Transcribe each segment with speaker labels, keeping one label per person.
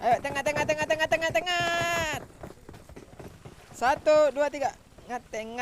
Speaker 1: Ayo, tengah. Satu, dua, tiga. Ngateng.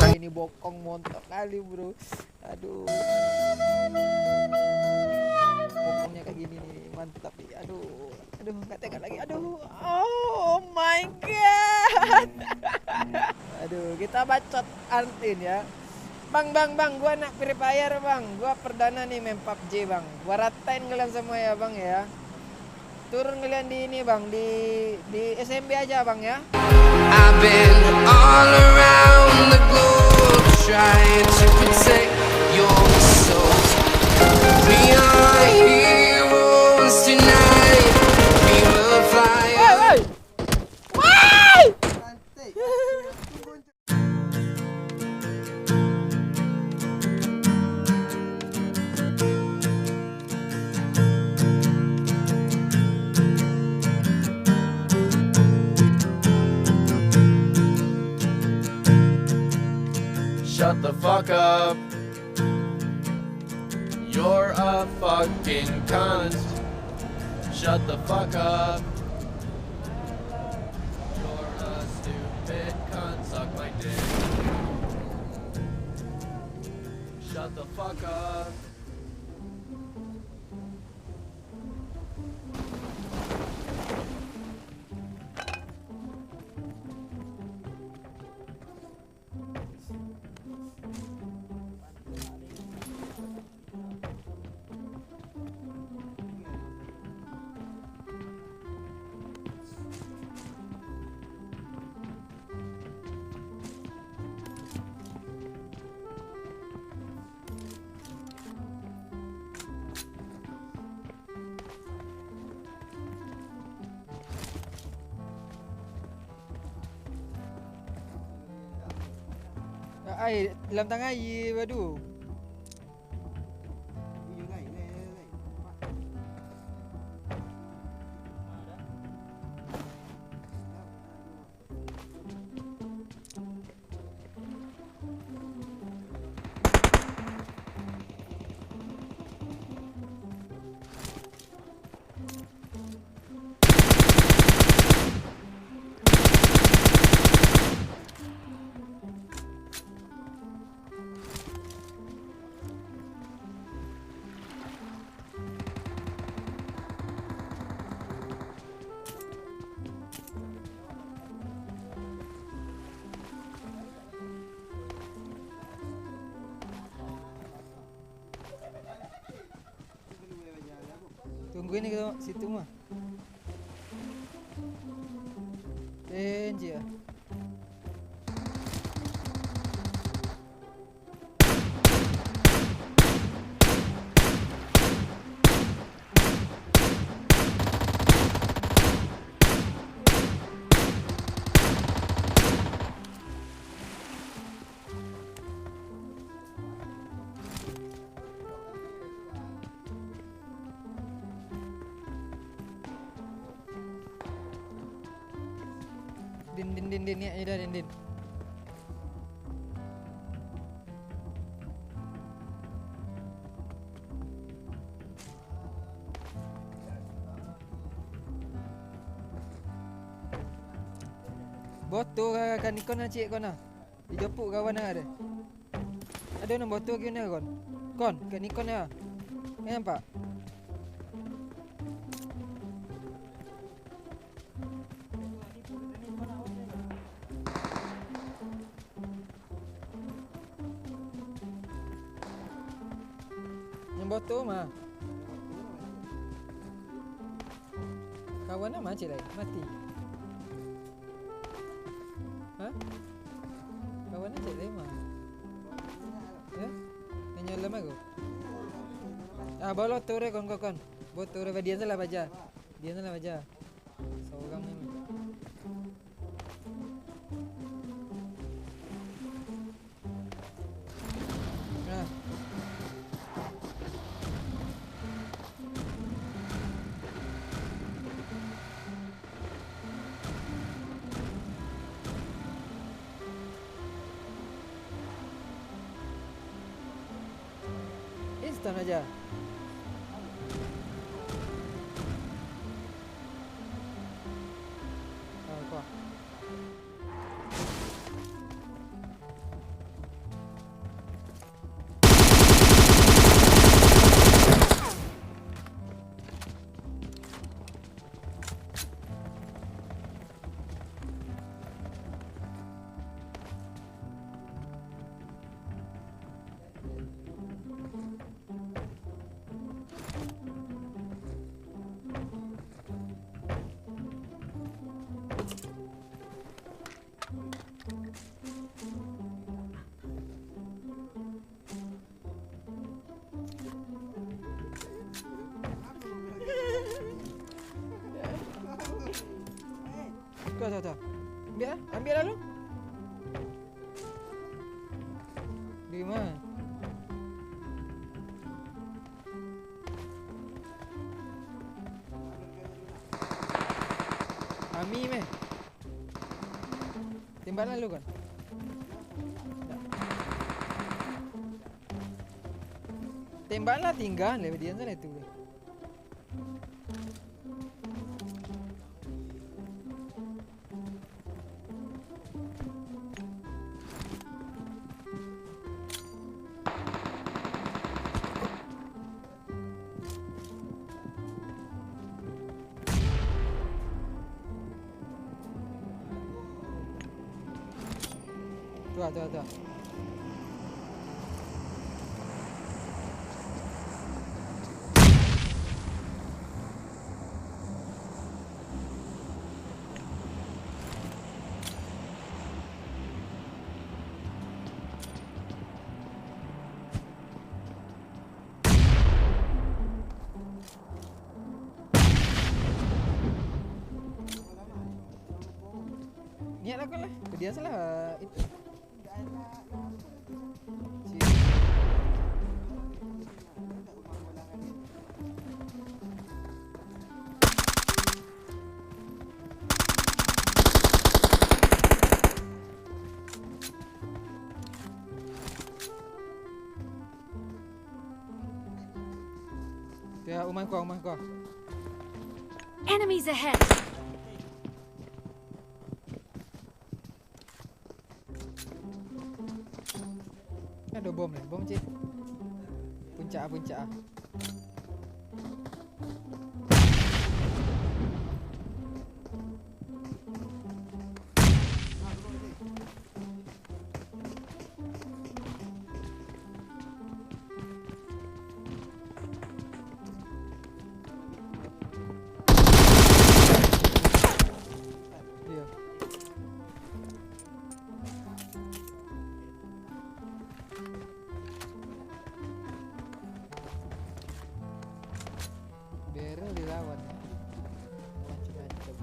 Speaker 1: Ini bokong montok kali, bro. Aduh. Bokongnya kayak gini nih, mantap nih. Aduh, nggak tega lagi. Aduh. Oh my god. Aduh, kita bacot Artin ya. Bang, gua nak Free Fire bang. Gua perdana nih main PUBG bang. Gua ratain kalian semua ya bang ya. Turun kalian di ini bang, di SMB aja bang ya. I've been all around the globe trying to protect your soul. We are heroes tonight. We will fly. Woi.
Speaker 2: Shut the fuck up. You're a fucking cunt. Shut the fuck up. You're a stupid cunt. Suck my dick. Shut the fuck up.
Speaker 1: Air dalam tangan air, waduh. Tungguin ke situ mah. Kenji ya. Din ya udah din. Boto kan ikon na cik kon ah. Dijopuk kawan ada. Ada nak boto gini kon. Kon kan ikon ya. Nampak? Botol mah. Kawan nak macam lagi mati. Ha? Kawan nak cek lama. Ya? Nanya lama aku. Boleh tore kon. Botol dia salah baca. Seorang ni. atas aja. Kau. Tuh. Ambil lah lu. Di mana? Ami meh. Tembak lah lu kan. Tembak lah tinggal lepas dia sana tu. Tuh. Niat aku lah. Dia salah itu. Ya, rumah kau.
Speaker 3: Enemies ahead.
Speaker 1: Ada bom ni, bom cik. Puncak. Dia. Barrel dilawan. Macam-macam.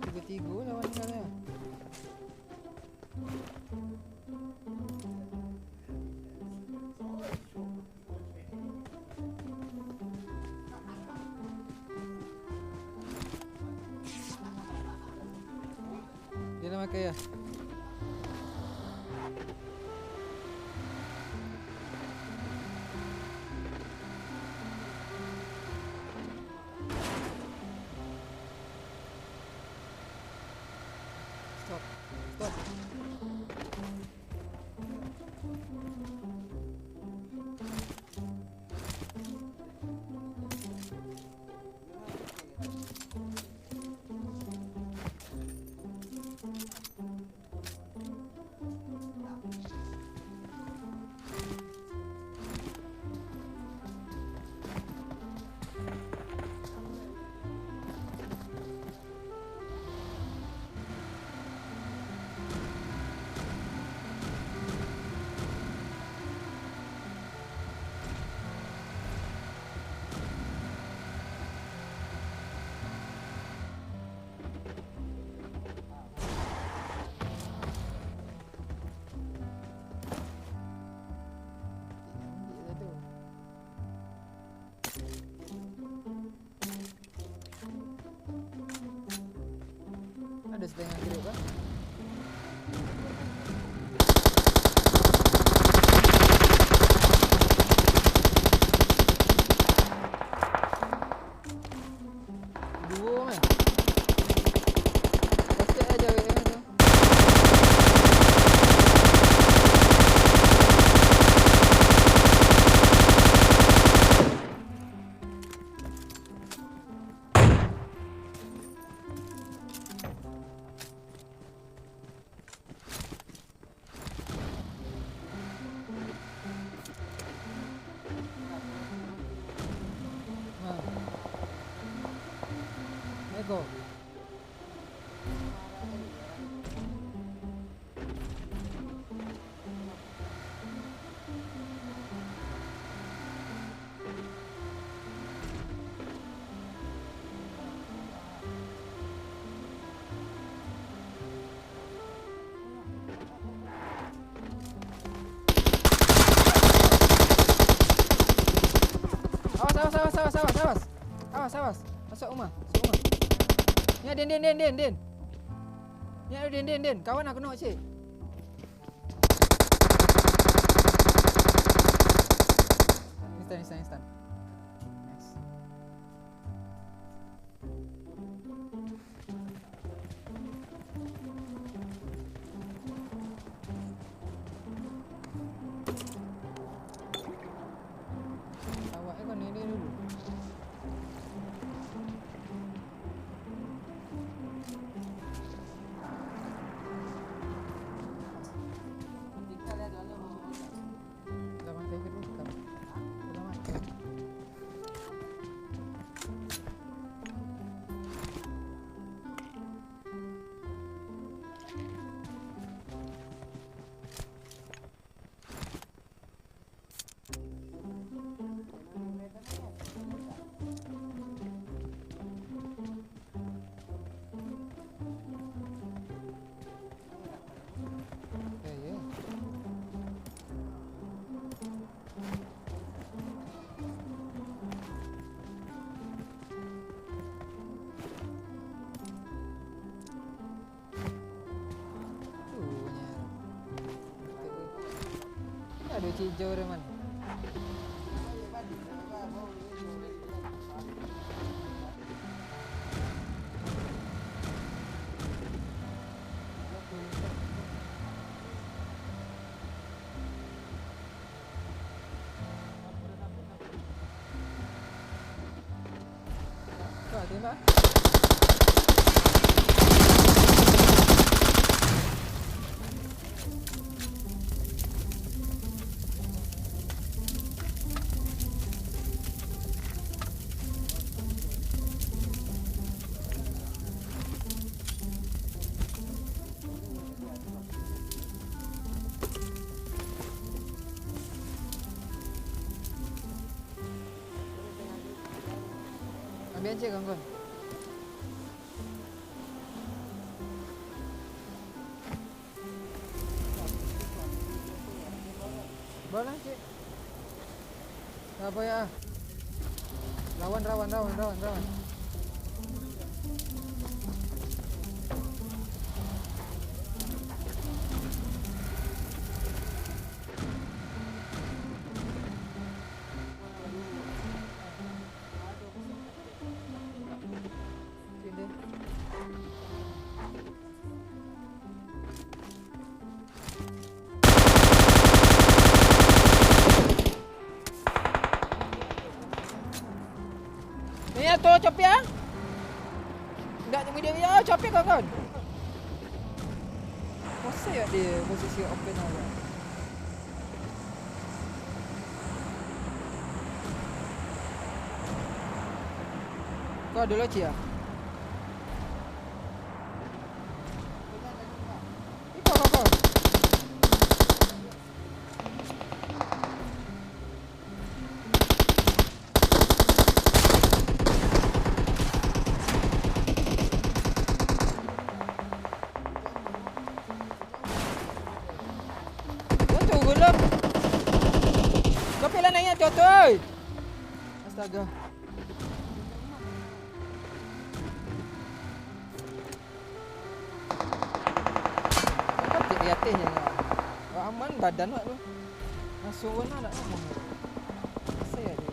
Speaker 1: Tiga-tiga lawan dia. Dia nak makan ya. Stop. Ada setengah grip kan? Dua kan? Pasti aja WM tu. Eko. Awas. Masuk rumah. Ni ada Din. Ni ada Din. Kawan aku nak cik. Instant. Nice. Awak kau ni dulu. Ada hijau dia man. Kau tembak. Ambil je kawan-kawan. Bola cik. Tak payah. Rawan. Ni tu copi ah. Tak tunggu dia. Copi kawan. Masa ya dia posisi open awak. Kau dulu cik ah. Kau. Kau pilih naiknya cotoy. Astaga. Apa tik riatihnya nak? Aman badan wak tu. Masuk warna nak ngomong. Saya dia.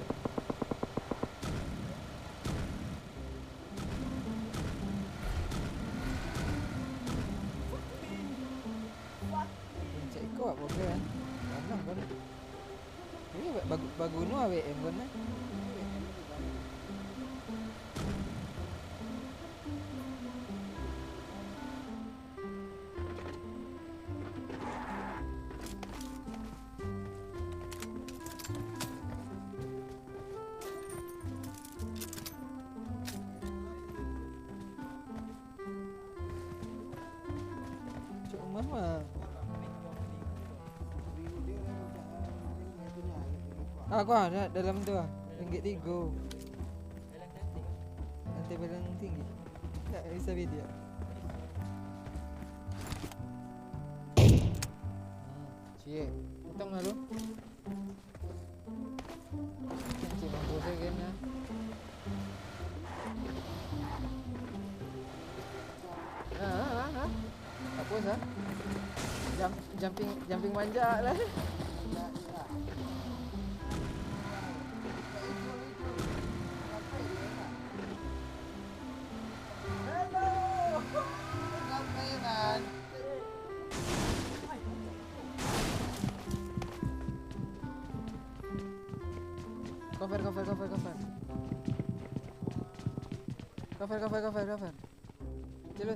Speaker 1: Cek kau apa kan? Mana kan? Ini bagu nu AWM kan? Cuma mah. Aku ada dalam tu ah. RM3. Nanti belang tinggi. Tak bisa video. Cik, potong lalu. Cik mampu second ya. Apa sah? Jumping manja lah. Cover.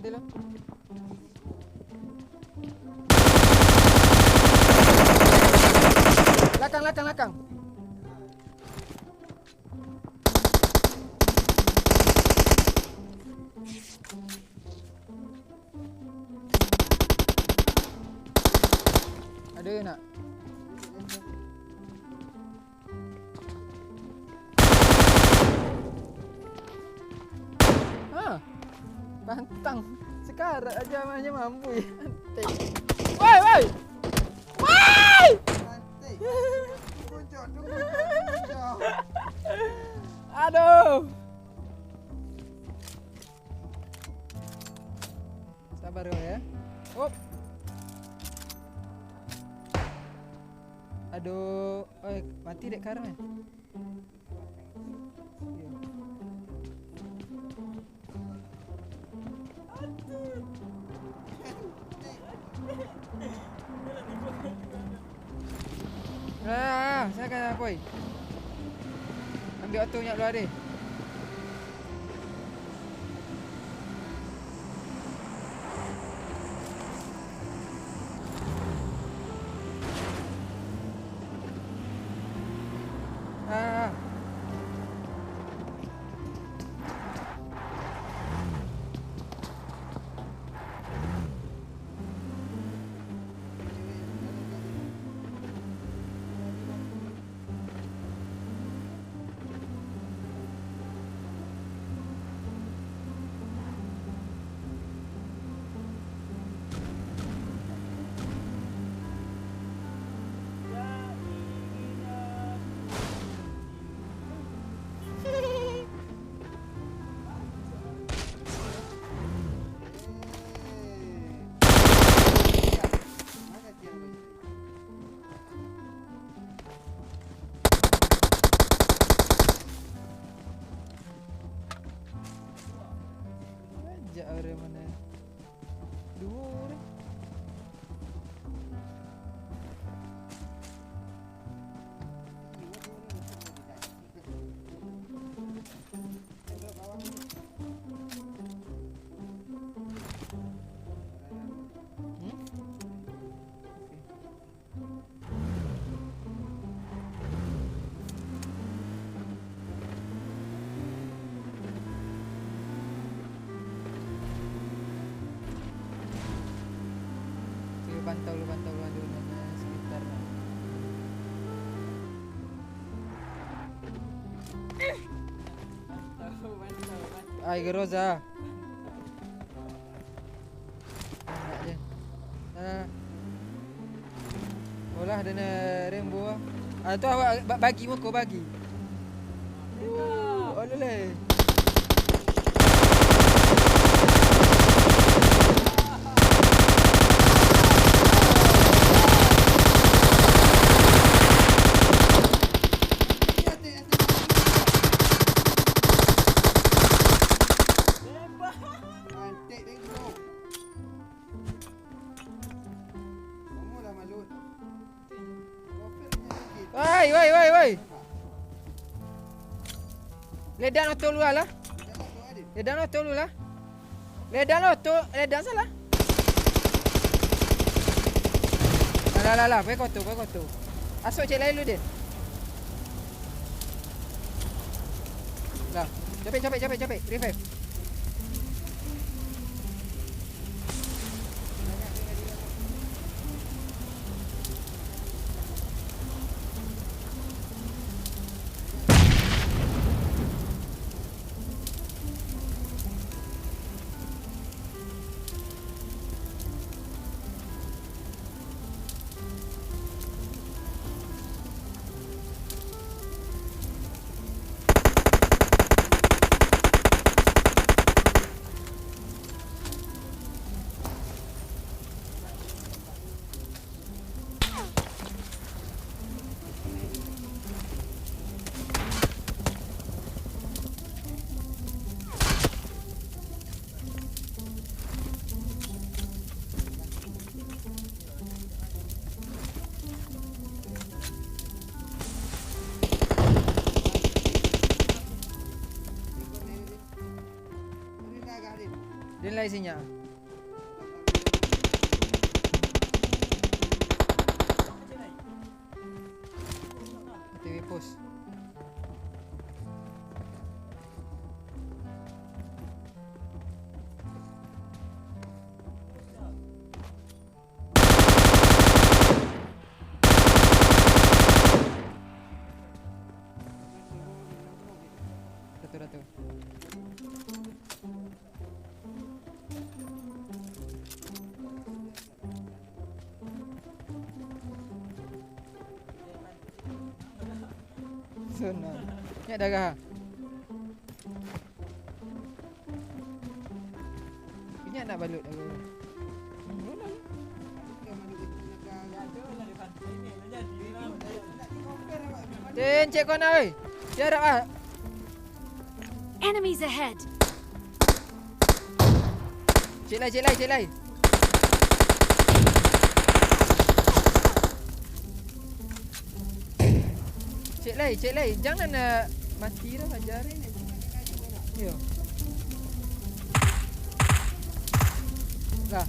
Speaker 1: Tilon. Lakang. Ada nak? Pantang. Sekarat aja namanya mampu ya. Woi! Aduh. Sabar ya. Hop. Aduh, mati dek karena. Saya akan apa? Ambil auto nya keluar dia. Orang mana? Dua orang. Pantau dulu mana sekitar. Ay Geroza. Nak je. Olah ada rainbow. Tu awak bagi muka bagi. Oleh. Woi. Ledan auto lu lah. Ledan auto lu lah. Ledan salah. Lah, pergi kotor. Asuk cek lain lu Din. Lah, capek. Revive. Din lai sinya. TV post. Ratu. Senang. Ni darah. Ini nak balut darah. Din, cek kau nak oi. Jarak ah.
Speaker 3: Enemies ahead.
Speaker 1: Cek lai. Cek lai. Jangan nak mati dah ajar ni. Yo. Lah.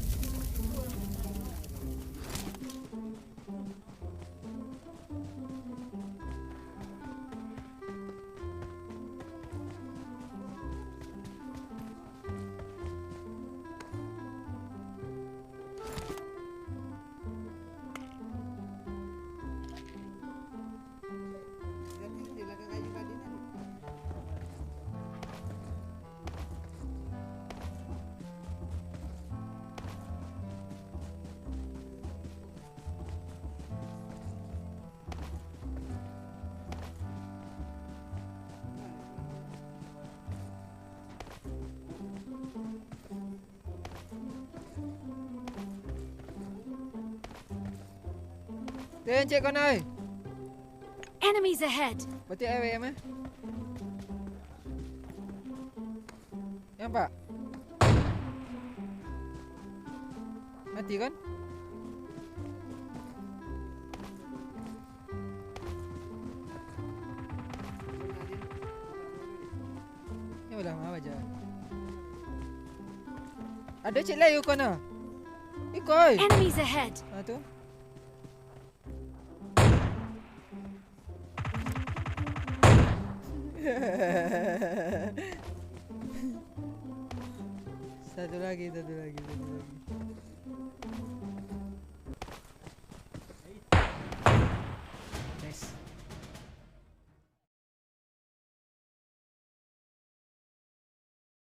Speaker 1: Din, cek kau nak oi.
Speaker 3: Enemies ahead.
Speaker 1: Betul AWM eh? Nampak? Mati kan? Ni boleh apa aja. Ada cek lain kau nak? Ikoi.
Speaker 3: Enemies ahead.
Speaker 1: Tu. Satu lagi.